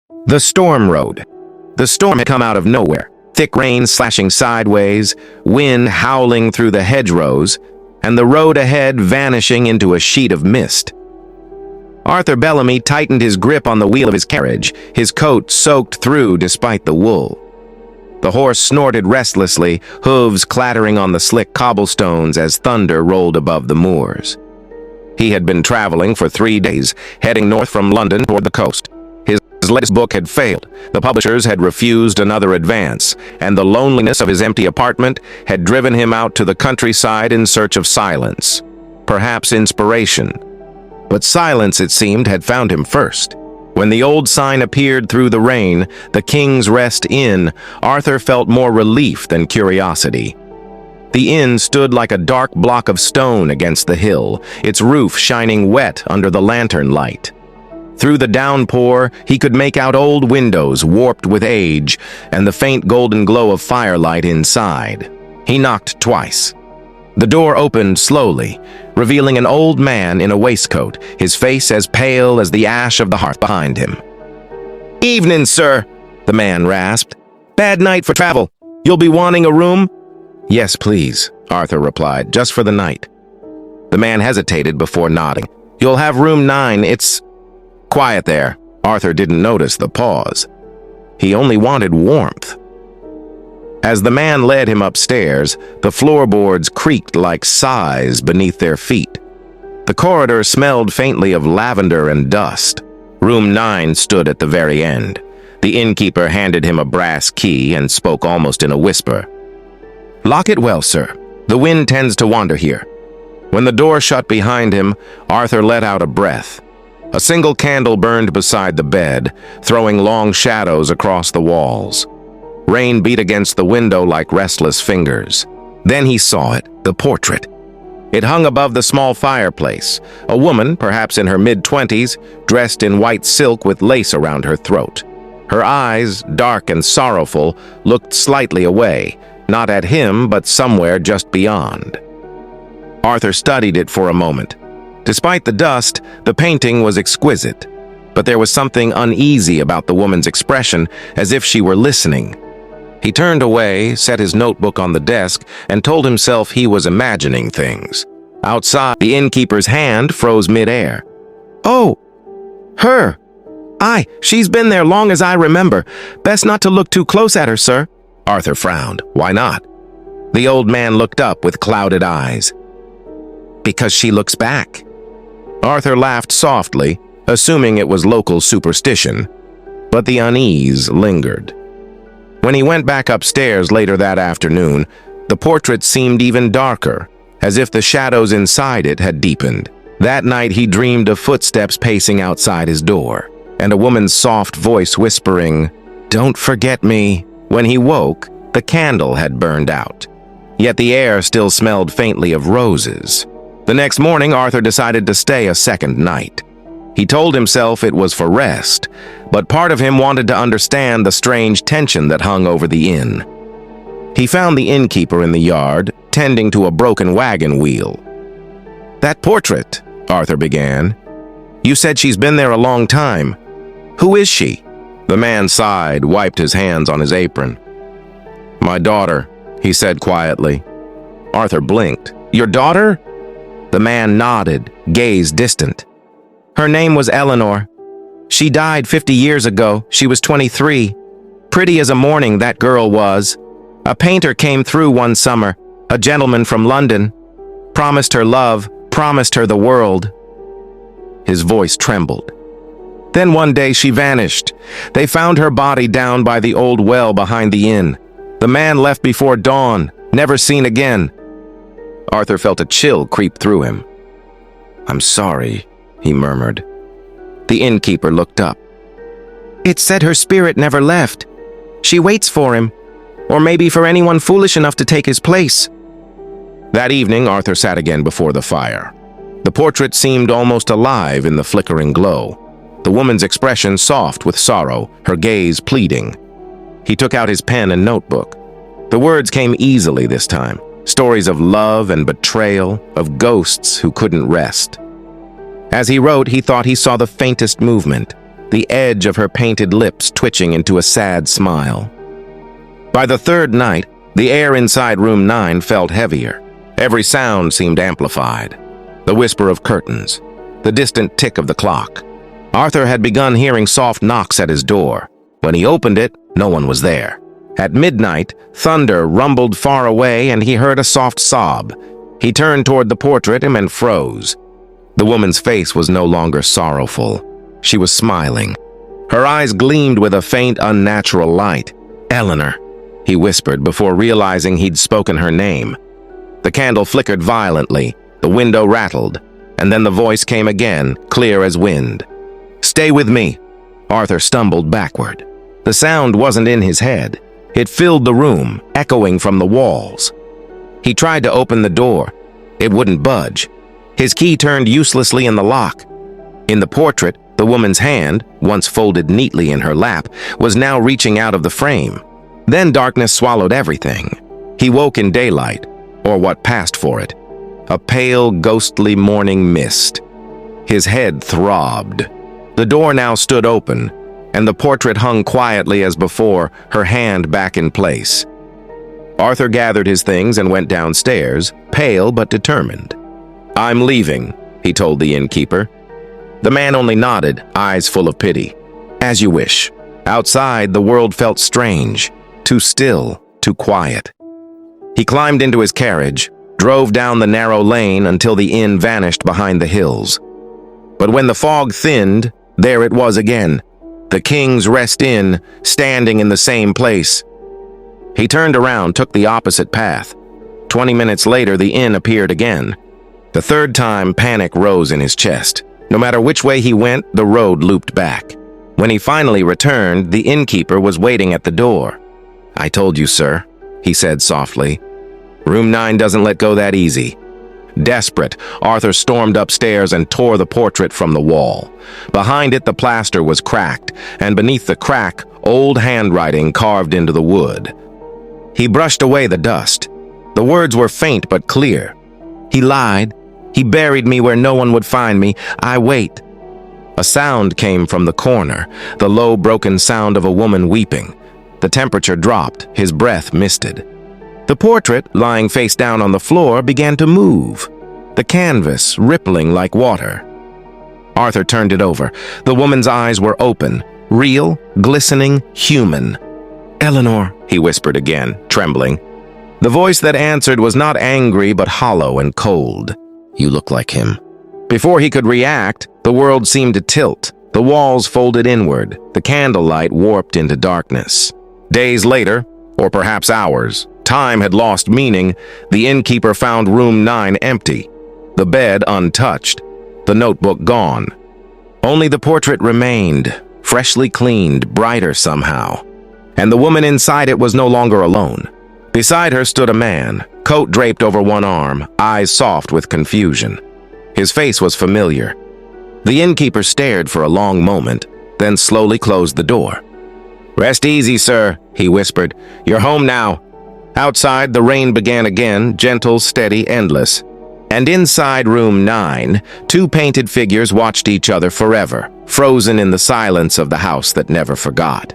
The storm road. The storm had come out of nowhere. Thick rain slashing sideways, wind howling through the hedgerows, and the road ahead vanishing into a sheet of mist. Arthur Bellamy tightened his grip on the wheel of his carriage, his coat soaked through despite the wool. The horse snorted restlessly, hooves clattering on the slick cobblestones as thunder rolled above the moors. He had been traveling for 3 days, heading north from London toward the coast. His latest book had failed, the publishers had refused another advance, and the loneliness of his empty apartment had driven him out to the countryside in search of silence, perhaps inspiration. But silence, it seemed, had found him first. When the old sign appeared through the rain, the King's Rest Inn, Arthur felt more relief than curiosity. The inn stood like a dark block of stone against the hill, its roof shining wet under the lantern light. Through the downpour, he could make out old windows warped with age and the faint golden glow of firelight inside. He knocked twice. The door opened slowly, revealing an old man in a waistcoat, his face as pale as the ash of the hearth behind him. "Evening, sir," the man rasped. "Bad night for travel. You'll be wanting a room?" "Yes, please," Arthur replied, "just for the night." The man hesitated before nodding. "You'll have room 9, it's—" "Quiet there." Arthur didn't notice the pause. He only wanted warmth. As the man led him upstairs, the floorboards creaked like sighs beneath their feet. The corridor smelled faintly of lavender and dust. Room 9 stood at the very end. The innkeeper handed him a brass key and spoke almost in a whisper. "Lock it well, sir. The wind tends to wander here." When the door shut behind him, Arthur let out a breath. A single candle burned beside the bed, throwing long shadows across the walls. Rain beat against the window like restless fingers. Then he saw it, the portrait. It hung above the small fireplace, a woman, perhaps in her mid-20s, dressed in white silk with lace around her throat. Her eyes, dark and sorrowful, looked slightly away, not at him, but somewhere just beyond. Arthur studied it for a moment. Despite the dust, the painting was exquisite, but there was something uneasy about the woman's expression, as if she were listening. He turned away, set his notebook on the desk, and told himself he was imagining things. Outside, the innkeeper's hand froze mid-air. "Oh, her! Aye, she's been there long as I remember. Best not to look too close at her, sir." Arthur frowned. "Why not?" The old man looked up with clouded eyes. "Because she looks back." Arthur laughed softly, assuming it was local superstition, but the unease lingered. When he went back upstairs later that afternoon, the portrait seemed even darker, as if the shadows inside it had deepened. That night he dreamed of footsteps pacing outside his door, and a woman's soft voice whispering, "Don't forget me." When he woke, the candle had burned out, yet the air still smelled faintly of roses. The next morning, Arthur decided to stay a second night. He told himself it was for rest, but part of him wanted to understand the strange tension that hung over the inn. He found the innkeeper in the yard, tending to a broken wagon wheel. "That portrait," Arthur began. "You said she's been there a long time. Who is she?" The man sighed, wiped his hands on his apron. "My daughter," he said quietly. Arthur blinked. "Your daughter?" The man nodded, gaze distant. "Her name was Eleanor. She died 50 years ago. She was 23. Pretty as a morning, that girl was. A painter came through one summer, a gentleman from London. Promised her love, promised her the world." His voice trembled. "Then one day she vanished. They found her body down by the old well behind the inn. The man left before dawn, never seen again." Arthur felt a chill creep through him. "I'm sorry," he murmured. The innkeeper looked up. "It said her spirit never left. She waits for him, or maybe for anyone foolish enough to take his place." That evening, Arthur sat again before the fire. The portrait seemed almost alive in the flickering glow. The woman's expression soft with sorrow, her gaze pleading. He took out his pen and notebook. The words came easily this time. Stories of love and betrayal, of ghosts who couldn't rest. As he wrote, he thought he saw the faintest movement, the edge of her painted lips twitching into a sad smile. By the third night, the air inside room 9 felt heavier. Every sound seemed amplified. The whisper of curtains, the distant tick of the clock. Arthur had begun hearing soft knocks at his door. When he opened it, no one was there. At midnight, thunder rumbled far away and he heard a soft sob. He turned toward the portrait and froze. The woman's face was no longer sorrowful. She was smiling. Her eyes gleamed with a faint, unnatural light. "Eleanor," he whispered before realizing he'd spoken her name. The candle flickered violently, the window rattled, and then the voice came again, clear as wind. "Stay with me." Arthur stumbled backward. The sound wasn't in his head. It filled the room, echoing from the walls. He tried to open the door. It wouldn't budge. His key turned uselessly in the lock. In the portrait, the woman's hand, once folded neatly in her lap, was now reaching out of the frame. Then darkness swallowed everything. He woke in daylight, or what passed for it. A pale, ghostly morning mist. His head throbbed. The door now stood open, and the portrait hung quietly as before, her hand back in place. Arthur gathered his things and went downstairs, pale but determined. "I'm leaving," he told the innkeeper. The man only nodded, eyes full of pity. "As you wish." Outside, the world felt strange, too still, too quiet. He climbed into his carriage, drove down the narrow lane until the inn vanished behind the hills. But when the fog thinned, there it was again, the King's Rest Inn, standing in the same place. He turned around, took the opposite path. 20 minutes later, the inn appeared again. The third time, panic rose in his chest. No matter which way he went, the road looped back. When he finally returned, the innkeeper was waiting at the door. "I told you, sir," he said softly. "Room 9 doesn't let go that easy." Desperate, Arthur stormed upstairs and tore the portrait from the wall. Behind it, the plaster was cracked, and beneath the crack, old handwriting carved into the wood. He brushed away the dust. The words were faint but clear. "He lied. He buried me where no one would find me. I wait." A sound came from the corner, the low, broken sound of a woman weeping. The temperature dropped, his breath misted. The portrait, lying face down on the floor, began to move, the canvas rippling like water. Arthur turned it over. The woman's eyes were open, real, glistening, human. "Eleanor," he whispered again, trembling. The voice that answered was not angry but hollow and cold. "You look like him." Before he could react, the world seemed to tilt. The walls folded inward, the candlelight warped into darkness. Days later, or perhaps hours, time had lost meaning. The innkeeper found room 9 empty, the bed untouched, the notebook gone. Only the portrait remained, freshly cleaned, brighter somehow. And the woman inside it was no longer alone. Beside her stood a man, coat draped over one arm, eyes soft with confusion. His face was familiar. The innkeeper stared for a long moment, then slowly closed the door. "Rest easy, sir," he whispered. "You're home now." Outside, the rain began again, gentle, steady, endless. And inside room 9, 2 painted figures watched each other forever, frozen in the silence of the house that never forgot.